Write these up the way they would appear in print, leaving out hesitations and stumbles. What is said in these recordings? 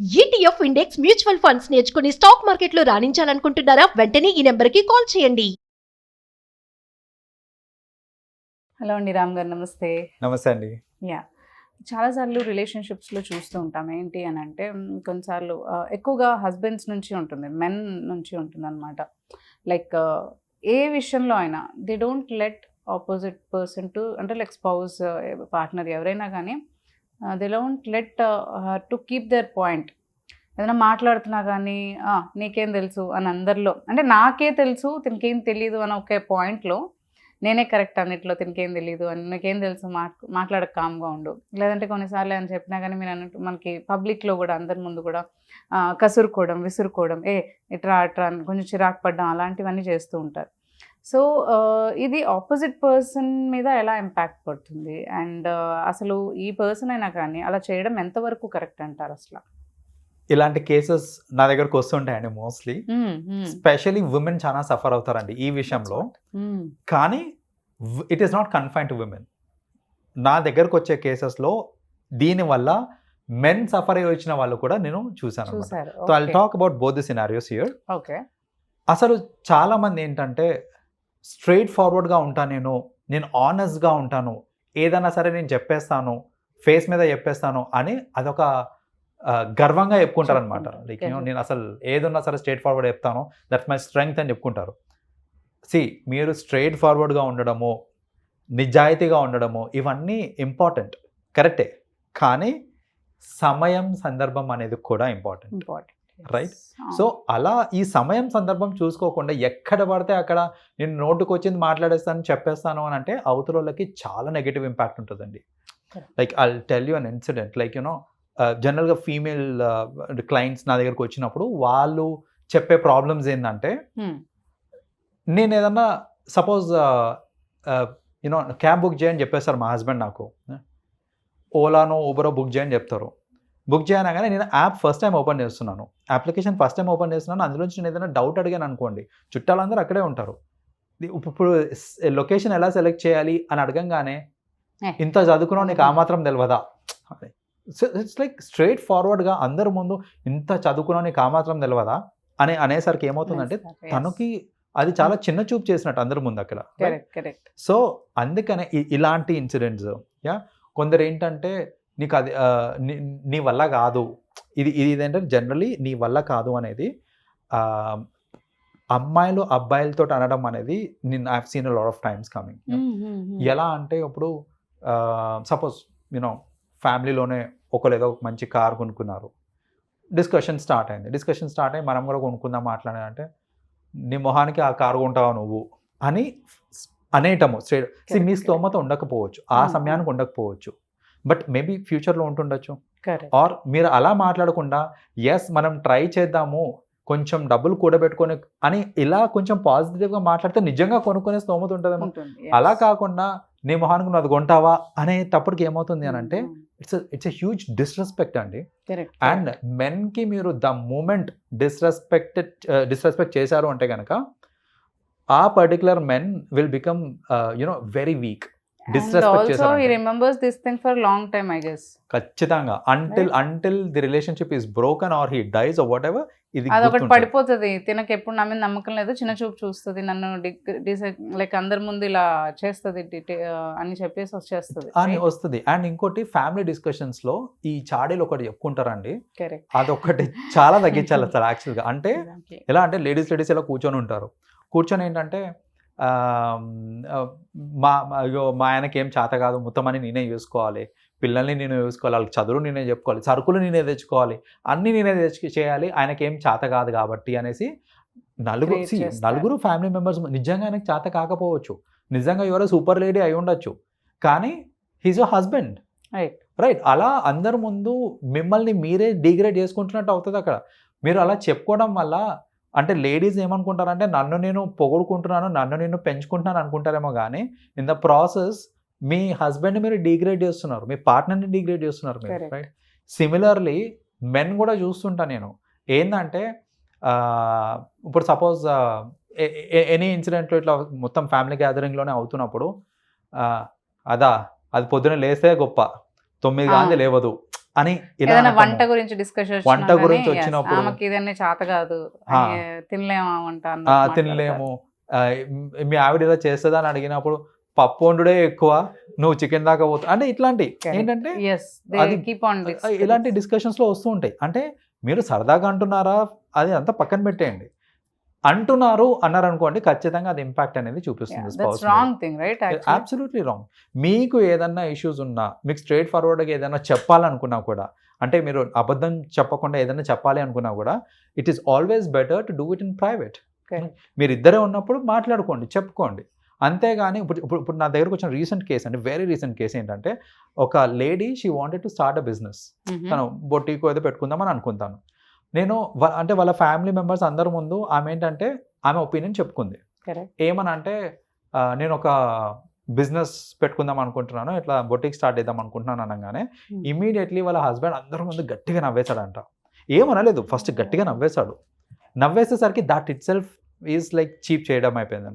ETF index mutual funds నేర్చుకుని stock మార్కెట్లో రాణించాలనుకుంటున్నారా? వెంటనే ఈ నెంబర్కి కాల్ చేయండి. హలో అండి, రామ్ గారు నమస్తే. నమస్తే అండి. చాలాసార్లు రిలేషన్షిప్స్లో చూస్తూ ఉంటాం. ఏంటి అని అంటే కొన్నిసార్లు ఎక్కువగా హస్బెండ్స్ నుంచి ఉంటుంది, మెన్ నుంచి ఉంటుంది అనమాట. లైక్ ఏ విషయంలో అయినా they don't let opposite person to, అంటే లైక్ స్పౌస్, పార్ట్నర్ ఎవరైనా కానీ they don't led to keep there point. ఏదైనా మాట్లాడుతున్నా కానీ నీకేం తెలుసు అని అందరిలో, అంటే నాకే తెలుసు తినకేం తెలియదు అని ఒకే పాయింట్లో నేనే కరెక్ట్ అన్నిట్లో, తినకేం తెలియదు అని, నీకేం తెలుసు మాట్లాడక కామ్గా ఉండు. లేదంటే కొన్నిసార్లు అని చెప్పినా కానీ మీరు అన్నట్టు మనకి పబ్లిక్లో కూడా అందరి ముందు కూడా కసురుకోవడం, విసురుకోవడం, ఇట్రా అట్రా అని కొంచెం చిరాకు పడ్డం, అలాంటివన్నీ చేస్తూ ఉంటారు. సో ఇది ఆపోజిట్ పర్సన్ మీద ఎలా ఇంపాక్ట్ పడుతుంది? అండ్ అసలు ఈ పర్సన్ అయినా కానీ అలా చేయడం ఎంతవరకు కరెక్ట్ అంటారు అసలు? ఇలాంటి కేసెస్ నా దగ్గరకు వస్తుంటాయండి మోస్ట్లీ. స్పెషలీ ఉమెన్ చాలా సఫర్ అవుతారండి ఈ విషయంలో. కానీ it is not confine to women. నా దగ్గరకు వచ్చే కేసెస్లో దీనివల్ల మెన్ సఫర్ అయ్యి వచ్చిన వాళ్ళు కూడా నేను చూశాను. So I talk about both the scenarios here. Okay. అసలు చాలా మంది ఏంటంటే స్ట్రైట్ ఫార్వర్డ్గా ఉంటాను, నేను ఆనెస్ట్గా ఉంటాను, ఏదైనా సరే నేను చెప్పేస్తాను, ఫేస్ మీద చెప్పేస్తాను అని అదొక గర్వంగా చెప్పుకుంటారు అనమాట. లైక్ నేను అసలు ఏదున్నా సరే స్ట్రైట్ ఫార్వర్డ్ చెప్తాను, దట్స్ మై స్ట్రెంగ్త్ అని చెప్పుకుంటారు. మీరు స్ట్రైట్ ఫార్వర్డ్గా ఉండడము, నిజాయితీగా ఉండడము ఇవన్నీ ఇంపార్టెంట్, కరెక్టే. కానీ సమయం, సందర్భం అనేది కూడా ఇంపార్టెంట్, రైట్? సో అలా ఈ సమయం సందర్భం చూసుకోకుండా ఎక్కడ పడితే అక్కడ నేను నోటుకు వచ్చింది మాట్లాడేస్తాను, చెప్పేస్తాను అని అంటే అవతల వాళ్ళకి చాలా నెగిటివ్ ఇంపాక్ట్ ఉంటుందండి. Like I tell you an incident. Like జనరల్గా ఫీమేల్ క్లయింట్స్ నా దగ్గరకు వచ్చినప్పుడు వాళ్ళు చెప్పే ప్రాబ్లమ్స్ ఏంటంటే, నేను ఏదన్నా సపోజ్ క్యాబ్ బుక్ చేయని చెప్పేస్తారు మా హస్బెండ్ నాకు, ఓలానో ఊబరో బుక్ చేయని చెప్తారు. బుక్ చేయనగానే నేను యాప్ ఫస్ట్ టైం ఓపెన్ చేస్తున్నాను, అప్లికేషన్ ఫస్ట్ టైం ఓపెన్ చేస్తున్నాను, అందులోంచి నేను ఏదైనా డౌట్ అడిగాను అనుకోండి, చుట్టాలందరూ అక్కడే ఉంటారు. ఇప్పుడు లొకేషన్ ఎలా సెలెక్ట్ చేయాలి అని అడగంగానే, ఇంత చదువుకున్నావు నీకు ఆ మాత్రం తెలియదా? సో ఇట్స్ లైక్ స్ట్రైట్ ఫార్వర్డ్గా అందరి ముందు ఇంత చదువుకున్నావు నీకు ఆ మాత్రం తెలియదా అని అనేసరికి ఏమవుతుందంటే తనకి అది చాలా చిన్న చూపు చేసినట్టు అందరి ముందు అక్కడ. సో అందుకనే ఇలాంటి ఇన్సిడెంట్స్ కొందరు ఏంటంటే నీకు అది నీ వల్ల కాదు, ఇది ఏంటంటే జనరలీ నీ వల్ల కాదు అనేది అమ్మాయిలు అబ్బాయిలతో అనడం అనేది నేను I have seen a lot of times coming. ఎలా అంటే ఇప్పుడు సపోజ్ ఫ్యామిలీలోనే ఒకరు ఏదో మంచి కార్ కొనుక్కున్నారు, డిస్కషన్ స్టార్ట్ అయ్యి మనం కూడా కొనుక్కుందాం మాట్లాడాలంటే, నీ మొహానికి ఆ కారు కొంటావా నువ్వు అని అనేయటము స్ట్రైట్. మీ స్తోమత ఉండకపోవచ్చు, ఆ సమయానికి ఉండకపోవచ్చు, బట్ మేబీ ఫ్యూచర్లో ఉంటుండొచ్చు. ఆర్ మీరు అలా మాట్లాడకుండా ఎస్ మనం ట్రై చేద్దాము, కొంచెం డబ్బులు కూడబెట్టుకొని అని ఇలా కొంచెం పాజిటివ్గా మాట్లాడితే నిజంగా కొనుక్కునే స్తోమత ఉంటుందేమో. అలా కాకుండా నీ మొహానికి నువ్వు అది కొంటావా అనేటప్పటికి ఏమవుతుంది అని అంటే ఇట్స్ ఎ హ్యూజ్ డిస్రెస్పెక్ట్ అండి. అండ్ మెన్కి మీరు ద మూమెంట్ డిస్రెస్పెక్ట్ చేశారు అంటే కనుక ఆ particular men will become very weak. ఖచ్చితంగా until the relationship is broken or he dies or whatever, ఇది అదొకటి పడిపోతుంది. తినకు ఎప్పుడు నా మీద నమ్మకం లేదు, చిన్న చూపు చూస్తుంది, నన్ను లైక్ అందరి ముందు ఇలా చేస్తుంది అని చెప్పేసి వస్తుంది. అండ్ ఇంకోటి ఫ్యామిలీ డిస్కషన్స్ లో ఈ చాడీలు ఒకటి చెప్పుకుంటారండి, అదొకటి చాలా తగ్గించాలి అసలు యాక్చువల్గా. అంటే ఎలా అంటే లేడీస్ ఇలా కూర్చొని ఏంటంటే మా ఆయనకి ఏం చేత కాదు, మొత్తం అని నేనే చూసుకోవాలి, పిల్లల్ని నేనే చూసుకోవాలి, వాళ్ళకి చదువులు నేనే చెప్పుకోవాలి, సరుకులు నేనే తెచ్చుకోవాలి, అన్నీ నేనే చేయాలి, ఆయనకి ఏం చేత కాదు కాబట్టి అనేసి నలుగురు ఫ్యామిలీ మెంబర్స్ నిజంగా ఆయనకి చేత కాకపోవచ్చు, నిజంగా ఎవరో సూపర్ లేడీ అయి ఉండొచ్చు, కానీ హీజ్ యువర్ హస్బెండ్, రైట్? అలా అందరి ముందు మిమ్మల్ని మీరే డిగ్రేడ్ చేసుకుంటున్నట్టు అవుతుంది అక్కడ. మీరు అలా చెప్పుకోవడం వల్ల అంటే లేడీస్ ఏమనుకుంటారంటే నన్ను నేను పొగుడుకుంటున్నాను, నన్ను నేను పెంచుకుంటున్నాను అనుకుంటారేమో, కానీ ఇన్ ద ప్రాసెస్ మీ హస్బెండ్ని మీరు డిగ్రేడ్ చేస్తున్నారు, మీ పార్ట్నర్ని డిగ్రేడ్ చేస్తున్నారు మీరు, రైట్? సిమిలర్లీ మెన్ కూడా చూస్తుంటా నేను. ఏంటంటే ఇప్పుడు సపోజ్ ఎనీ ఇన్సిడెంట్లో ఇట్లా మొత్తం ఫ్యామిలీ గ్యాదరింగ్లోనే అవుతున్నప్పుడు అది పొద్దున లేస్తే గొప్ప, 9 గాంధీ లేవదు, అని ఇలా ఏదైనా అనటము. వంట గురించి డిస్కషన్ వంట గురించి వచ్చినప్పుడు ఆమెకి ఇదన్నీ చేత కాదు, ఆ. తినలేము వంట ఆ, అన్నట్టు తినలేము, మీ ఆవిడ ఇలా చేస్తుందా అని అడిగినప్పుడు పప్పు వండుడే ఎక్కువ, నువ్వు చికెన్ దాకా పోతా అంటే ఇట్లాంటి ఏంటంటే అది ఇలాంటి డిస్కషన్స్ లో వస్తూ ఉంటాయి. అంటే మీరు సరదాగా అంటున్నారా అది అంతా పక్కన పెట్టేయండి, అంటున్నారు అన్నారు అనుకోండి ఖచ్చితంగా అది ఇంపాక్ట్ అనేది చూపిస్తుంది. Wrong thing, right? Absolutely wrong. మీకు ఏదన్నా ఇష్యూస్ ఉన్నా, మీకు స్ట్రైట్ ఫార్వర్డ్గా ఏదైనా చెప్పాలనుకున్నా కూడా, అంటే మీరు అబద్ధం చెప్పకుండా ఏదైనా చెప్పాలి అనుకున్నా కూడా, it is always better to do it in private. మీరు ఇద్దరే ఉన్నప్పుడు మాట్లాడుకోండి, చెప్పుకోండి. అంతేగాని ఇప్పుడు నా దగ్గరకు వచ్చిన రీసెంట్ కేసు అంటే వెరీ రీసెంట్ కేసు ఏంటంటే, ఒక lady she wanted to start a business. తను బొటీకో ఏదో పెట్టుకుందామని అనుకుంటాను నేను. అంటే వాళ్ళ ఫ్యామిలీ మెంబర్స్ అందరి ముందు ఆమె ఏంటంటే ఆమె ఒపీనియన్ చెప్పుకుంది. ఏమని అంటే, నేను ఒక బిజినెస్ పెట్టుకుందాం అనుకుంటున్నాను, ఇట్లా బొటిక్ స్టార్ట్ చేద్దాం అనుకుంటున్నాను అనగానే ఇమీడియట్లీ వాళ్ళ హస్బెండ్ అందరి ముందు గట్టిగా నవ్వేశాడంట. ఏమనలేదు, ఫస్ట్ గట్టిగా నవ్వేశాడు. నవ్వేసేసరికి that itself is like cheap చేయడం అయిపోయింది.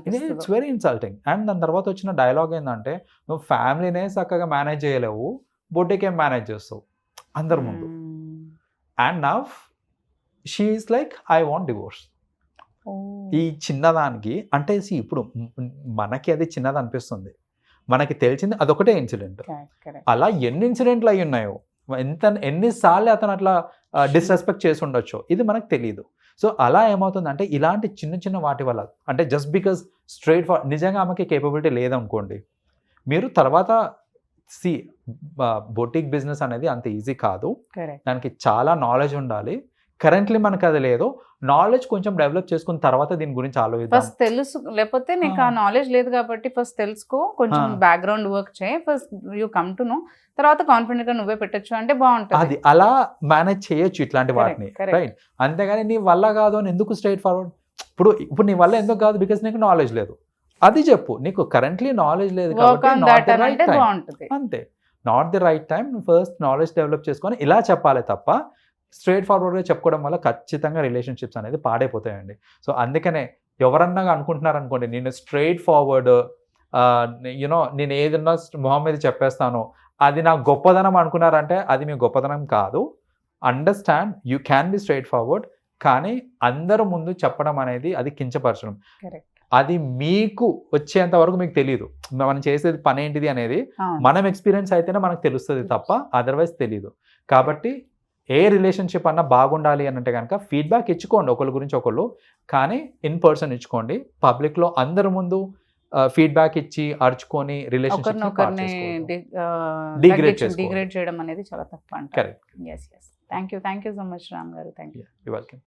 It's very insulting. అండ్ దాని తర్వాత వచ్చిన డైలాగ్ ఏంటంటే, నువ్వు ఫ్యామిలీనే చక్కగా మేనేజ్ చేయలేవు, బొటిక్ ఏం మేనేజ్ చేస్తావు అందరి ముందు. And now she is like I want divorce. ఈ చిన్నదానికి అంటే ఇప్పుడు మనకి అది చిన్నది అనిపిస్తుంది, మనకి తెలిసింది అదొకటే ఇన్సిడెంట్. అలా ఎన్ని ఇన్సిడెంట్లు అయి ఉన్నాయో, ఎన్నిసార్లు అతను అట్లా డిస్రెస్పెక్ట్ చేసి ఉండొచ్చో ఇది మనకు తెలియదు. సో అలా ఏమవుతుందంటే ఇలాంటి చిన్న చిన్న వాటి వల్ల, అంటే జస్ట్ బికాస్ స్ట్రైట్ ఫార్వర్డ్ నిజంగా ఆమెకి కేపబిలిటీ లేదనుకోండి, మీరు తర్వాత బొటిక్ బిజినెస్ అనేది అంత ఈజీ కాదు, దానికి చాలా నాలెడ్జ్ ఉండాలి. కరెంట్లీ మనకు అది లేదు, నాలెడ్జ్ కొంచెం డెవలప్ చేసుకున్న తర్వాత దీని గురించి ఆలోచిద్దాం. ఫస్ట్ తెలుసు, లేకపోతే నీకు ఆ నాలెడ్జ్ లేదు కాబట్టి ఫస్ట్ తెలుసుకో, కొంచెం బ్యాక్గ్రౌండ్ వర్క్ చేయి, first you come to know, తర్వాత కాన్ఫిడెంట్ గా నువ్వే పెట్టచ్చు అంటే బాగుంటుంది. అది అలా మేనేజ్ చేయొచ్చు ఇట్లాంటి వాటిని, రైట్? అంతేగాని నీ వల్ల కాదు అని ఎందుకు స్ట్రైట్ ఫార్వర్డ్. ఇప్పుడు నీ వల్ల ఎందుకు కాదు, బికాస్ నీకు నాలెడ్జ్ లేదు, అది చెప్పు. నీకు కరెంట్లీ నాలెడ్జ్ లేదు కాబట్టి అంతే, not the right time. First knowledge develop చేసుకొని ఇలా చెప్పాలి తప్ప స్ట్రైట్ ఫార్వర్డ్గా చెప్పుకోవడం వల్ల ఖచ్చితంగా రిలేషన్షిప్స్ అనేది పాడైపోతాయండి. సో అందుకనే ఎవరన్నా అనుకుంటున్నారు అనుకోండి, నేను స్ట్రైట్ ఫార్వర్డ్ యూనో నేను ఏదన్నా మొహం మీద చెప్పేస్తాను అది నా గొప్పదనం అనుకున్నారంటే అది మీ గొప్పదనం కాదు. Understand, you can be straight forward, కానీ అందరూ ముందు చెప్పడం అనేది అది కించపరచడం. అది మీకు వచ్చేంత వరకు మీకు తెలియదు, మనం చేసేది పని ఏంటిది అనేది మనం ఎక్స్పీరియన్స్ అయితేనే మనకు తెలుస్తుంది తప్ప అదర్వైజ్ తెలియదు. కాబట్టి ఏ రిలేషన్షిప్ అన్నా బాగుండాలి అని అంటే కనుక ఫీడ్బ్యాక్ ఇచ్చుకోండి ఒకళ్ళ గురించి ఒకళ్ళు, కానీ ఇన్ పర్సన్ ఇచ్చుకోండి. పబ్లిక్లో అందరి ముందు ఫీడ్బ్యాక్ ఇచ్చి అరుచుకొని రిలేషన్షిప్ డిగ్రేడ్ చేయడం అనేది చాలా తప్పు అంటారు. Thank you so much Ram గారు. Thank you. వెల్కమ్.